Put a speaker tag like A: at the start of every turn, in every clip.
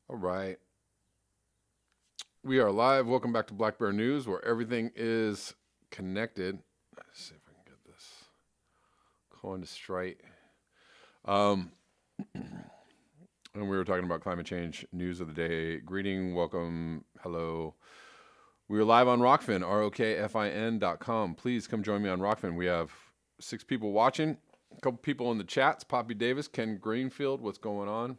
A: All right. We are live. Welcome back to Black Bear News, where everything is connected. Let's see if I can get this going straight. Um, and we were talking about climate change news of the day. Greeting, welcome, hello. We are live on Rockfin, ROKFIN.com. Please come join me on Rockfin. We have 6 people watching, a couple people in the chats. Poppy Davis, Ken Greenfield, what's going on?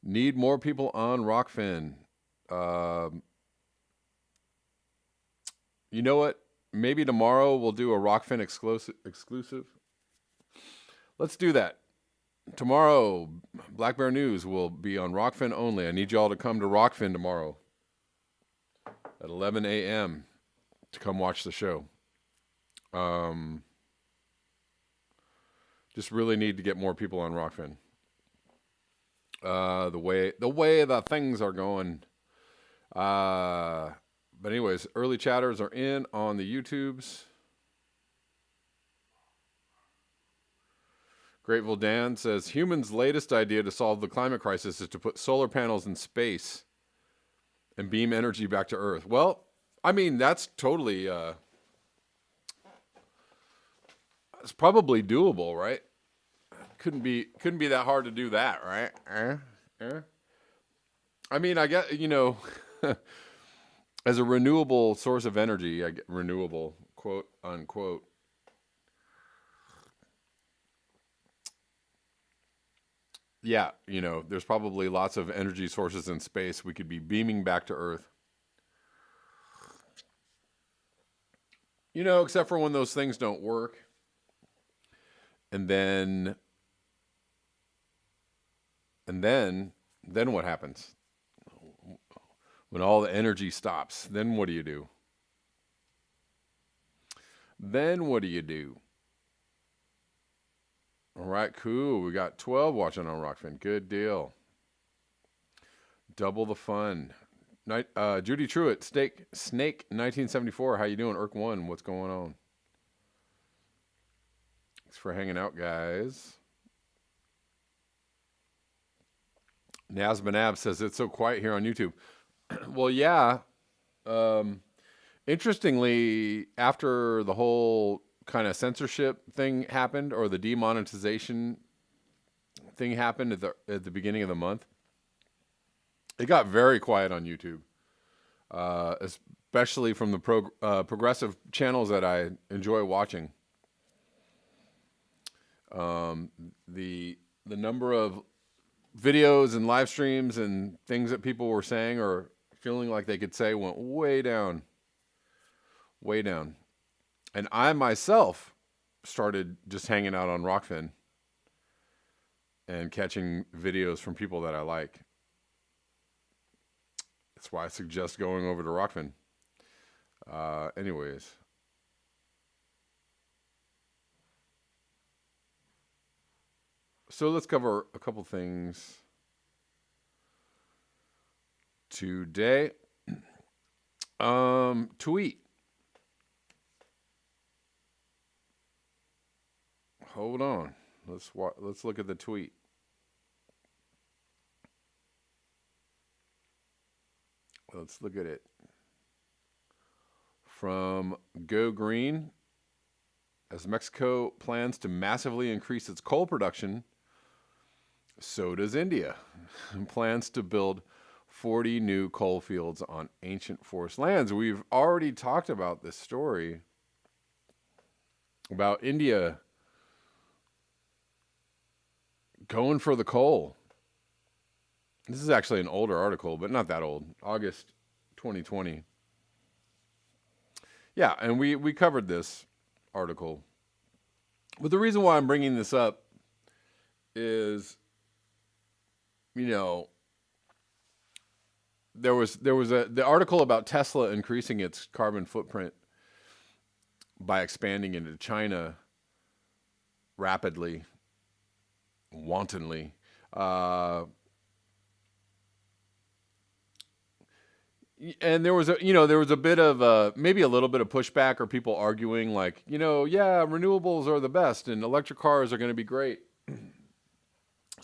A: Need more people on Rockfin. You know what? Maybe tomorrow we'll do a Rockfin exclusive. Let's do that. Tomorrow, Black Bear News will be on Rockfin only. I need y'all to come to Rockfin tomorrow at 11 a.m. to come watch the show. Just really need to get more people on Rockfin. The way that things are going. But anyways, early chatters are in on the YouTubes. Grateful Dan says humans' latest idea to solve the climate crisis is to put solar panels in space and beam energy back to Earth. Well, I mean that's totally it's probably doable, right? Couldn't be that hard to do that, right? I mean, I guess, as a renewable source of energy, I get renewable, quote unquote. Yeah, there's probably lots of energy sources in space we could be beaming back to Earth. Except for when those things don't work. And then what happens? When all the energy stops, then what do you do? All right, cool. We got 12 watching on Rockfin. Good deal. Double the fun. Judy Truitt, Snake 1974. How you doing? Irk 1, what's going on? Thanks for hanging out, guys. Nazbanab says it's so quiet here on YouTube. Well, yeah. Interestingly, after the whole kind of censorship thing happened, or the demonetization thing happened at the beginning of the month, it got very quiet on YouTube, especially from the progressive channels that I enjoy watching. The number of videos and live streams and things that people were saying or feeling like they could say went way down. And I myself started just hanging out on Rockfin and catching videos from people that I like. That's why I suggest going over to Rockfin. Anyways. So let's cover a couple things today. Tweet. Hold on. Let's look at the tweet. Let's look at it. From Go Green. As Mexico plans to massively increase its coal production, so does India. Plans to build 40 new coal fields on ancient forest lands. We've already talked about this story about India going for the coal. This is actually an older article, but not that old. August 2020. Yeah, and we covered this article. But the reason why I'm bringing this up is, there was the article about Tesla increasing its carbon footprint by expanding into China rapidly, wantonly. And there was a bit of maybe a little bit of pushback, or people arguing like, renewables are the best and electric cars are going to be great.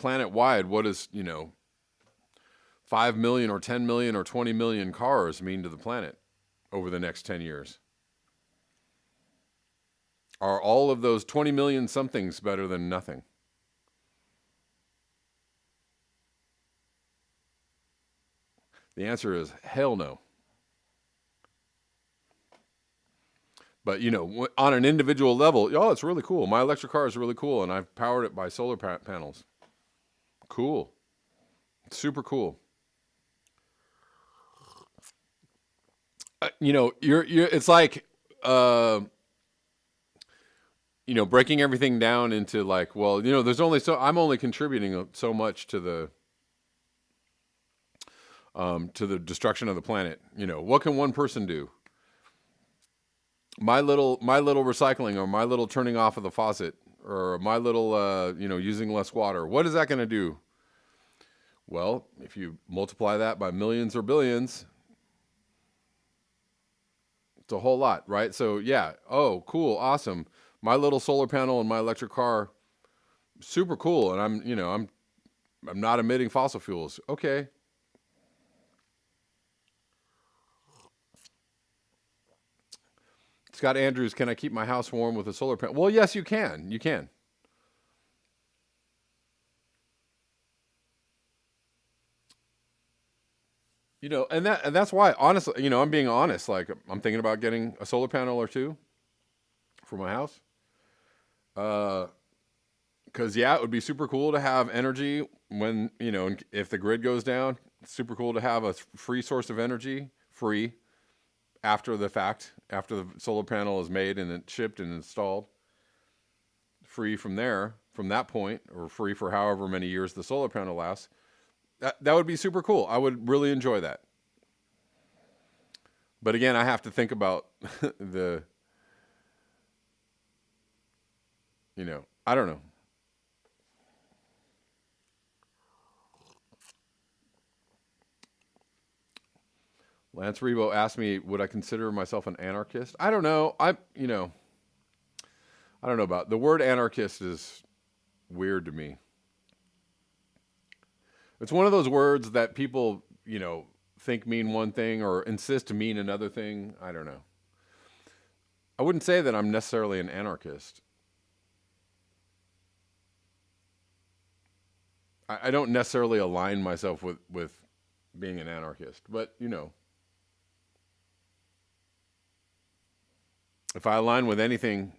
A: planet wide, what does, 5 million or 10 million or 20 million cars mean to the planet over the next 10 years? Are all of those 20 million somethings better than nothing? The answer is hell no. But, on an individual level, oh, it's really cool. My electric car is really cool, and I've powered it by solar panels. Cool. Super cool. It's like, breaking everything down into like, well, there's only I'm only contributing so much to the destruction of the planet. What can one person do? My little recycling, or my little turning off of the faucet, or my little, using less water. What is that going to do? Well, if you multiply that by millions or billions, it's a whole lot, right? So yeah, oh, cool, awesome. My little solar panel and my electric car, super cool. And I'm not emitting fossil fuels. Okay. Scott Andrews, can I keep my house warm with a solar panel? Well, yes, you can. You can. And that's why, honestly, I'm being honest. Like, I'm thinking about getting a solar panel or two for my house. Because it would be super cool to have energy when, if the grid goes down. It's super cool to have a free source of energy, free, after the fact, after the solar panel is made and it's shipped and installed. Free from that point, or free for however many years the solar panel lasts. That would be super cool. I would really enjoy that. But again, I have to think about I don't know. Lance Rebo asked me, would I consider myself an anarchist? I don't know. I don't know about the word anarchist is weird to me. It's one of those words that people, think mean one thing or insist to mean another thing. I don't know. I wouldn't say that I'm necessarily an anarchist. I don't necessarily align myself with being an anarchist, but if I align with anything,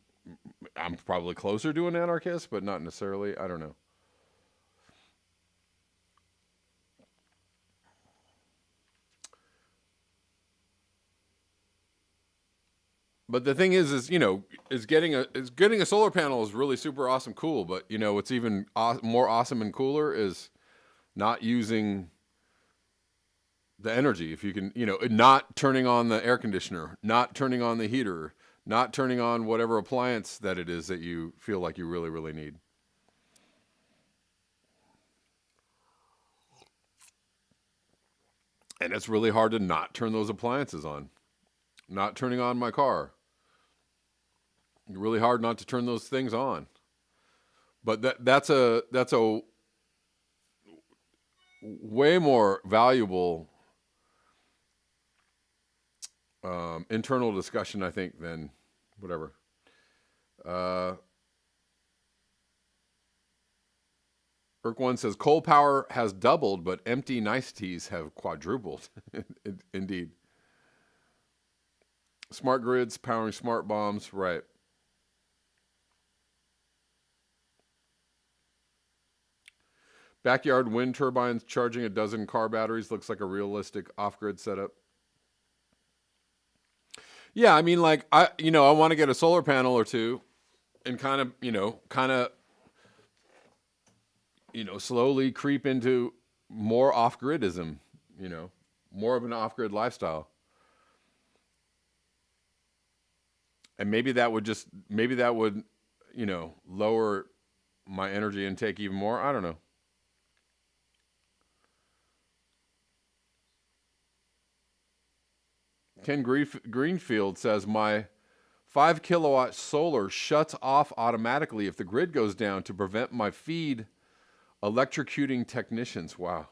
A: I'm probably closer to an anarchist, but not necessarily. I don't know. But the thing is getting a solar panel is really super awesome, cool. But what's even more awesome and cooler is not using the energy. If you can, not turning on the air conditioner, not turning on the heater, not turning on whatever appliance that it is that you feel like you really, really need. And it's really hard to not turn those appliances on. Not turning on my car. Really hard not to turn those things on. But that's a way more valuable internal discussion, I think, than whatever. Irk One says coal power has doubled, but empty niceties have quadrupled. Indeed. Smart grids powering smart bombs, right? Backyard wind turbines charging a dozen car batteries looks like a realistic off-grid setup. Yeah, I mean, like I want to get a solar panel or two, and kind of slowly creep into more off-gridism. More of an off-grid lifestyle. And maybe that would lower my energy intake even more. I don't know. Ken Greenfield says my 5 kilowatt solar shuts off automatically if the grid goes down to prevent my feed Electrocuting technicians. Wow.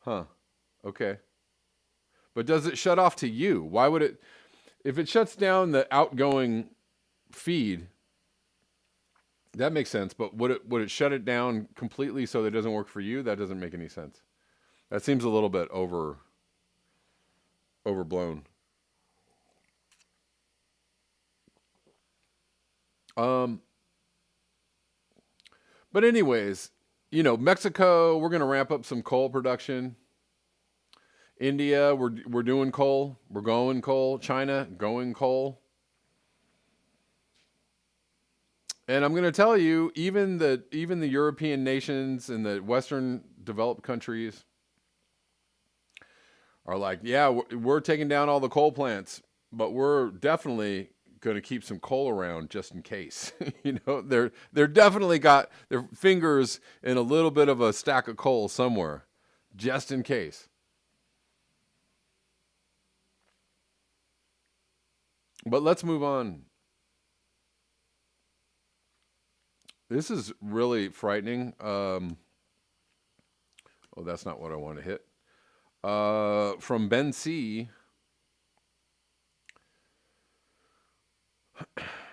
A: Huh. Okay. But does it shut off to you? Why would it? If it shuts down the outgoing feed, that makes sense. But would it shut it down completely so that it doesn't work for you? That doesn't make any sense. That seems a little bit overblown. But anyways, Mexico, we're going to ramp up some coal production. India, we're doing coal. We're going coal. China, going coal. And I'm going to tell you, even the European nations and the Western developed countries are like, yeah, we're taking down all the coal plants, but we're definitely going to keep some coal around just in case. They're definitely got their fingers in a little bit of a stack of coal somewhere, just in case. But let's move on. This is really frightening. Oh, that's not what I want to hit. From Ben C.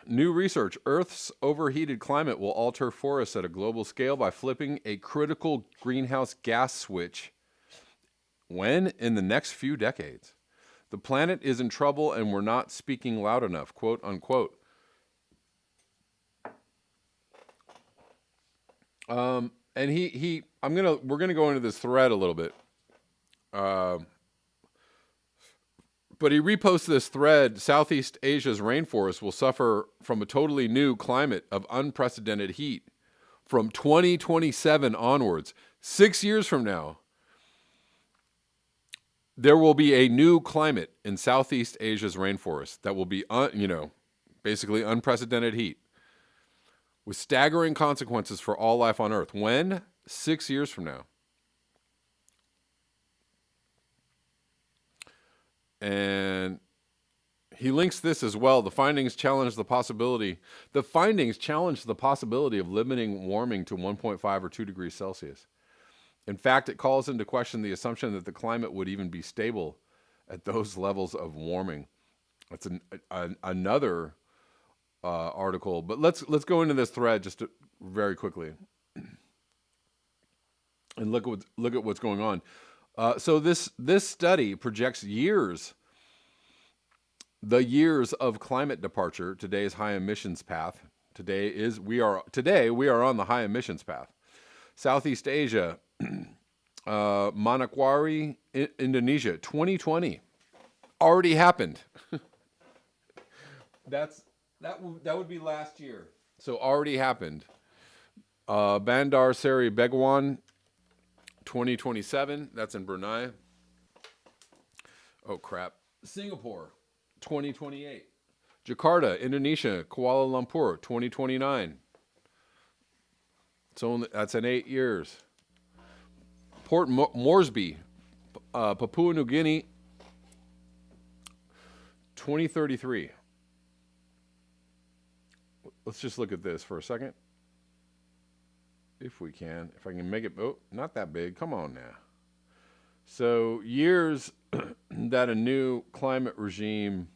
A: New research. Earth's overheated climate will alter forests at a global scale by flipping a critical greenhouse gas switch. When? In the next few decades. The planet is in trouble and we're not speaking loud enough, quote unquote. And we're gonna go into this thread a little bit. But he reposted this thread. Southeast Asia's rainforest will suffer from a totally new climate of unprecedented heat from 2027 onwards. 6 years from now, there will be a new climate in Southeast Asia's rainforest that will be, basically unprecedented heat with staggering consequences for all life on Earth. When? 6 years from now. And he links this as well. The findings challenge the possibility of limiting warming to 1.5 or 2 degrees Celsius. In fact, it calls into question the assumption that the climate would even be stable at those levels of warming. That's another article. But let's go into this thread just very quickly and look at what's going on. So this study projects the years of climate departure. Today's high emissions path. We are on the high emissions path. Southeast Asia, Manokwari, Indonesia, 2020, already happened. that would be last year. So already happened. Bandar Seri Begawan, 2027. That's in Brunei. Oh crap. Singapore, 2028. Jakarta, Indonesia, Kuala Lumpur, 2029. So that's in 8 years. Port Moresby, Papua New Guinea, 2033. Let's just look at this for a second. If I can make it, not that big. Come on now. So years that a new climate regime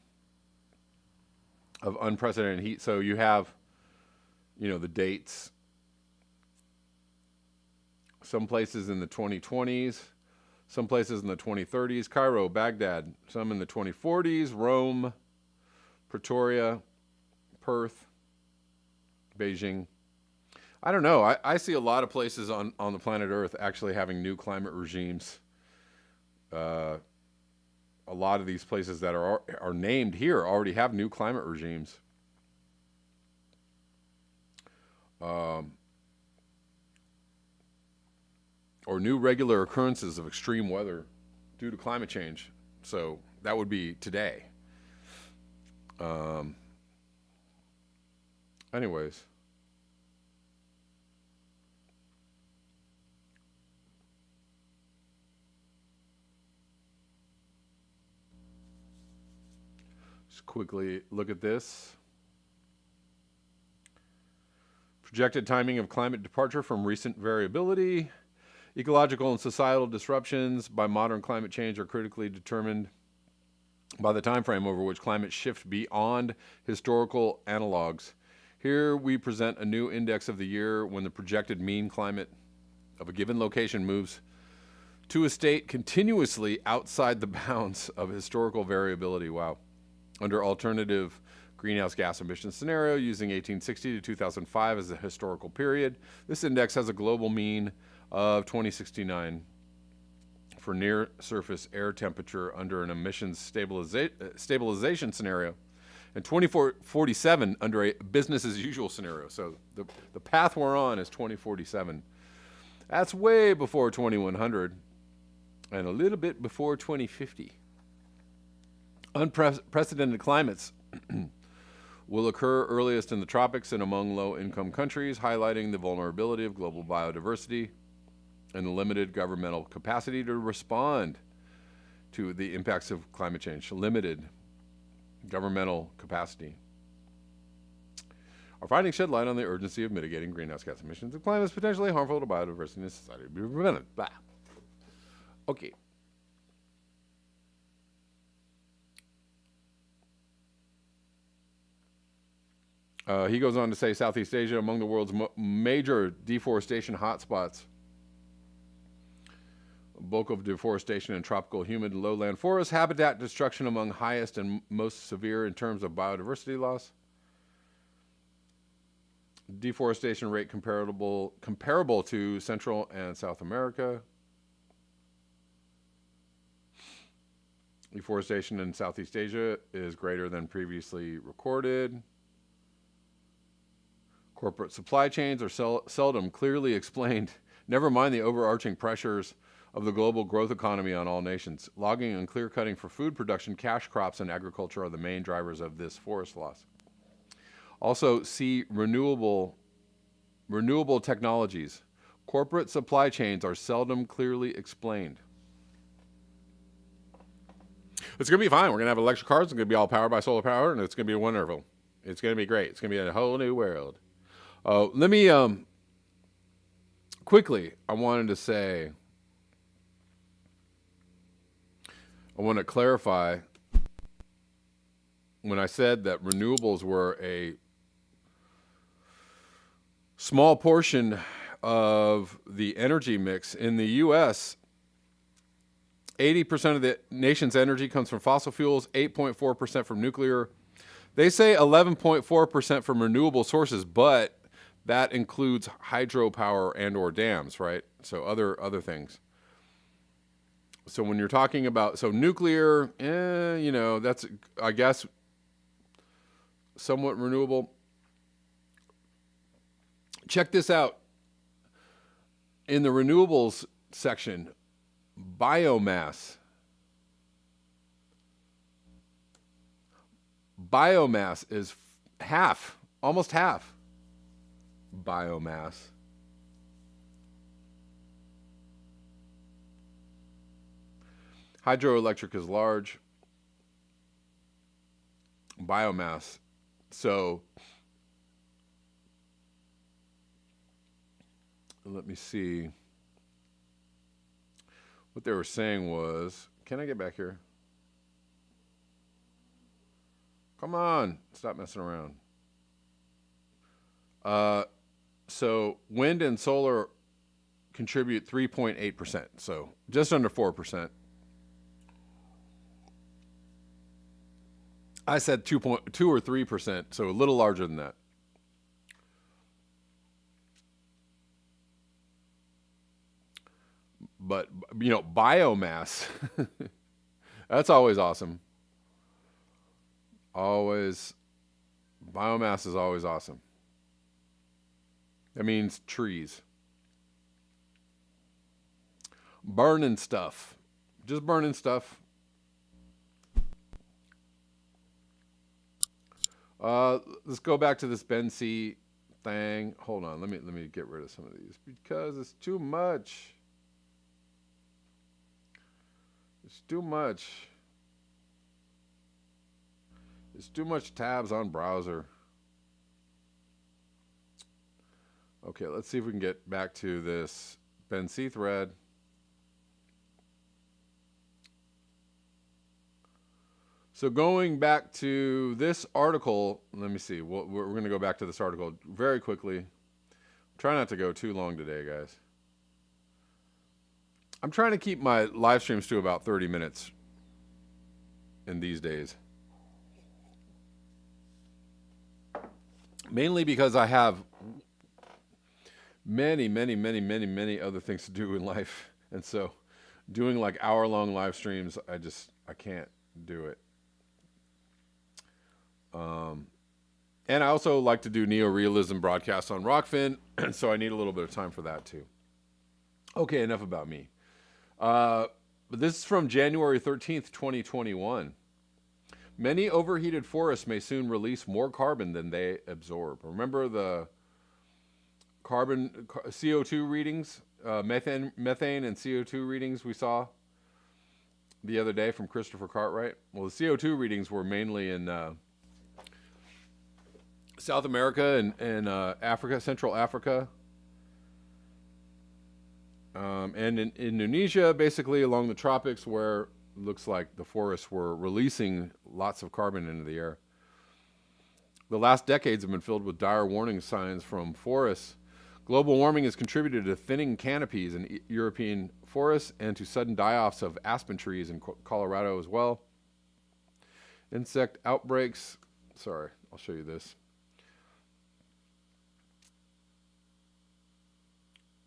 A: of unprecedented heat. So you have, the dates. Some places in the 2020s, some places in the 2030s. Cairo, Baghdad, some in the 2040s. Rome, Pretoria, Perth, Beijing. I don't know. I see a lot of places on the planet Earth actually having new climate regimes. A lot of these places that are named here already have new climate regimes. Or new regular occurrences of extreme weather due to climate change. So that would be today. Anyways. Just quickly look at this. Projected timing of climate departure from recent variability. Ecological and societal disruptions by modern climate change are critically determined by the time frame over which climate shift beyond historical analogs. Here we present a new index of the year when the projected mean climate of a given location moves to a state continuously outside the bounds of historical variability. Wow. Under alternative greenhouse gas emission scenario using 1860 to 2005 as a historical period, this index has a global mean of 2069 for near surface air temperature under an emissions stabilization scenario, and 2047 under a business as usual scenario. So the path we're on is 2047. That's way before 2100 and a little bit before 2050. Unprecedented climates will occur earliest in the tropics and among low-income countries, highlighting the vulnerability of global biodiversity and the limited governmental capacity to respond to the impacts of climate change. Limited governmental capacity. Our findings shed light on the urgency of mitigating greenhouse gas emissions and climates potentially harmful to biodiversity and society. Blah. Okay. He goes on to say Southeast Asia among the world's major deforestation hotspots. Bulk of deforestation in tropical, humid, and lowland forests. Habitat destruction among highest and most severe in terms of biodiversity loss. Deforestation rate comparable to Central and South America. Deforestation in Southeast Asia is greater than previously recorded. Corporate supply chains are seldom clearly explained. Never mind the overarching pressures of the global growth economy on all nations. Logging and clear cutting for food production, cash crops, and agriculture are the main drivers of this forest loss. Also, see renewable technologies. Corporate supply chains are seldom clearly explained. It's going to be fine. We're going to have electric cars. It's going to be all powered by solar power, and it's going to be wonderful. It's going to be great. It's going to be a whole new world. Let me quickly, I wanted to say, I want to clarify when I said that renewables were a small portion of the energy mix in the U.S., 80% of the nation's energy comes from fossil fuels, 8.4% from nuclear. They say 11.4% from renewable sources, but that includes hydropower and or dams, right? So other things. So when you're talking about, nuclear, that's, I guess, somewhat renewable. Check this out. In the renewables section, biomass. Biomass is half, almost half. Biomass. Hydroelectric is large. Biomass. So, let me see. What they were saying was, can I get back here? Come on, stop messing around. So wind and solar contribute 3.8%, so just under 4%. I said 2 or 3%, so a little larger than that. But, biomass, that's always awesome. Biomass is always awesome. That means trees. Burning stuff. Just burning stuff. Let's go back to this Benzene thing. Hold on, let me get rid of some of these because it's too much. It's too much. It's too much tabs on browser. Okay, let's see if we can get back to this Ben C thread. So going back to this article, let me see. We're going to go back to this article very quickly. Try not to go too long today, guys. I'm trying to keep my live streams to about 30 minutes in these days. Mainly because I have many other things to do in life. And so doing like hour-long live streams, I can't do it. And I also like to do neo-realism broadcasts on Rockfin, so I need a little bit of time for that too. Okay, enough about me. But this is from January 13th, 2021. Many overheated forests may soon release more carbon than they absorb. Remember the CO2 readings, methane and CO2 readings we saw the other day from Christopher Cartwright? Well, the CO2 readings were mainly in South America and Africa, Central Africa, and in Indonesia, basically along the tropics, where it looks like the forests were releasing lots of carbon into the air. The last decades have been filled with dire warning signs from forests. Global warming has contributed to thinning canopies in European forests and to sudden die-offs of aspen trees in Colorado as well. Insect outbreaks. Sorry, I'll show you this.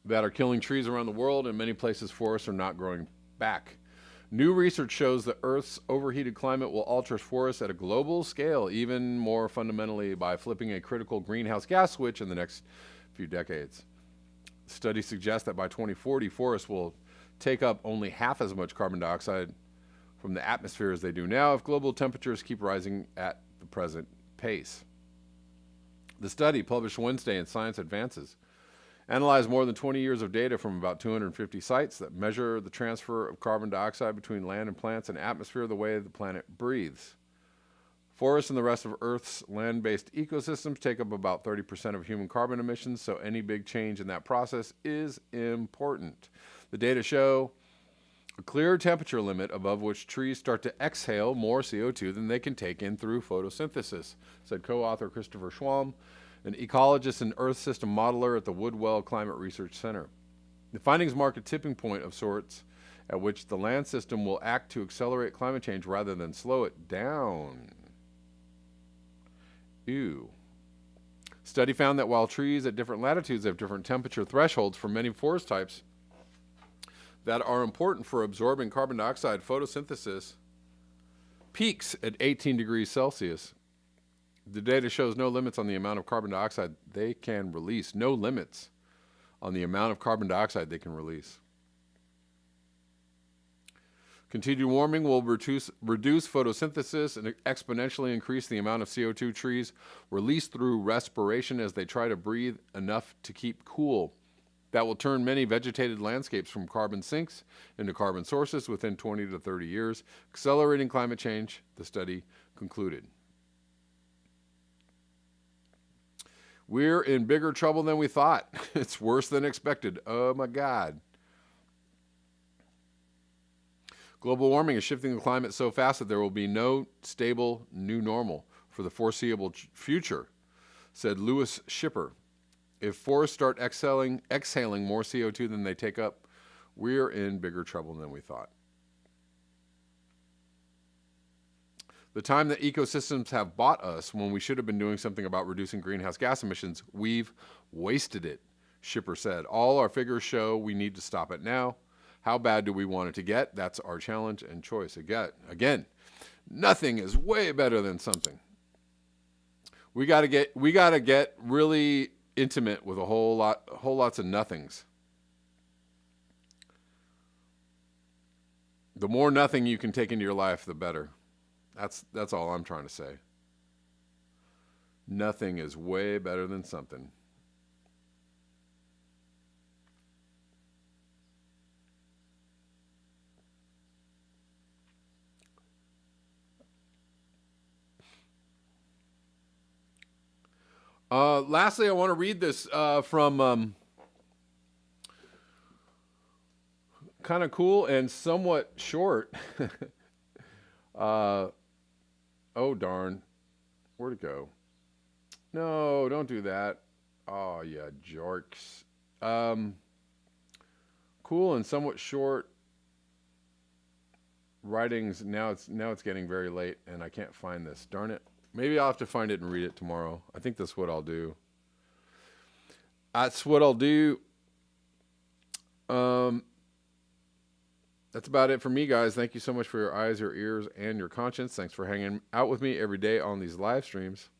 A: That are killing trees around the world. In many places, forests are not growing back. New research shows that Earth's overheated climate will alter forests at a global scale, even more fundamentally by flipping a critical greenhouse gas switch in the next few decades. Studies suggest that by 2040, forests will take up only half as much carbon dioxide from the atmosphere as they do now if global temperatures keep rising at the present pace. The study, published Wednesday in Science Advances, analyzed more than 20 years of data from about 250 sites that measure the transfer of carbon dioxide between land and plants and atmosphere the way the planet breathes. Forests and the rest of Earth's land-based ecosystems take up about 30% of human carbon emissions, so any big change in that process is important. The data show a clear temperature limit above which trees start to exhale more CO2 than they can take in through photosynthesis, said co-author Christopher Schwalm, an ecologist and Earth system modeler at the Woodwell Climate Research Center. The findings mark a tipping point of sorts at which the land system will act to accelerate climate change rather than slow it down. Ew. Study found that while trees at different latitudes have different temperature thresholds for many forest types that are important for absorbing carbon dioxide, photosynthesis peaks at 18 degrees Celsius. The data shows no limits on the amount of carbon dioxide they can release. No limits on the amount of carbon dioxide they can release. Continued warming will reduce photosynthesis and exponentially increase the amount of CO2 trees release through respiration as they try to breathe enough to keep cool. That will turn many vegetated landscapes from carbon sinks into carbon sources within 20 to 30 years, accelerating climate change, the study concluded. We're in bigger trouble than we thought. It's worse than expected. Oh my God. Global warming is shifting the climate so fast that there will be no stable new normal for the foreseeable future, said Louis Schipper. If forests start exhaling more CO2 than they take up, we're in bigger trouble than we thought. The time that ecosystems have bought us when we should have been doing something about reducing greenhouse gas emissions, we've wasted it, Schipper said. All our figures show we need to stop it now. How bad do we want it to get? That's our challenge and choice. Again, nothing is way better than something. We gotta get really intimate with a whole lots of nothings. The more nothing you can take into your life, the better. That's all I'm trying to say. Nothing is way better than something. Lastly, I want to read this from kind of cool and somewhat short. Oh, darn. Where'd it go? No, don't do that. Oh, yeah, jerks. Cool and somewhat short writings. Now it's getting very late, and I can't find this. Darn it. Maybe I'll have to find it and read it tomorrow. I think that's what I'll do. That's what I'll do. That's about it for me, guys. Thank you so much for your eyes, your ears, and your conscience. Thanks for hanging out with me every day on these live streams.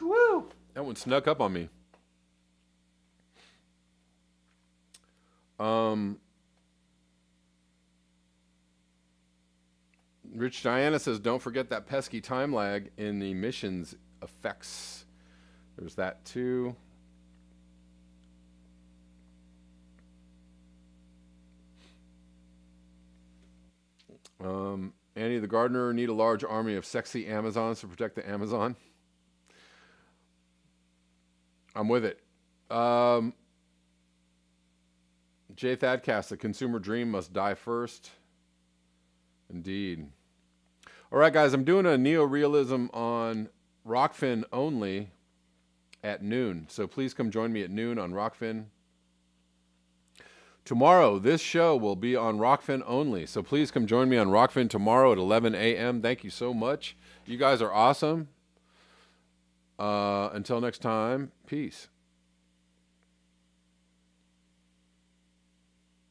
A: Woo! That one snuck up on me. Rich Diana says, don't forget that pesky time lag in the emissions effects. There's that too. Annie the Gardener, need a large army of sexy Amazons to protect the Amazon. I'm with it. Jay Thadcast, the consumer dream must die first. Indeed. All right, guys, I'm doing a neo-realism on Rockfin only at noon. So please come join me at noon on Rockfin. Tomorrow, this show will be on Rockfin only. So please come join me on Rockfin tomorrow at 11 a.m. Thank you so much. You guys are awesome. Until next time, peace.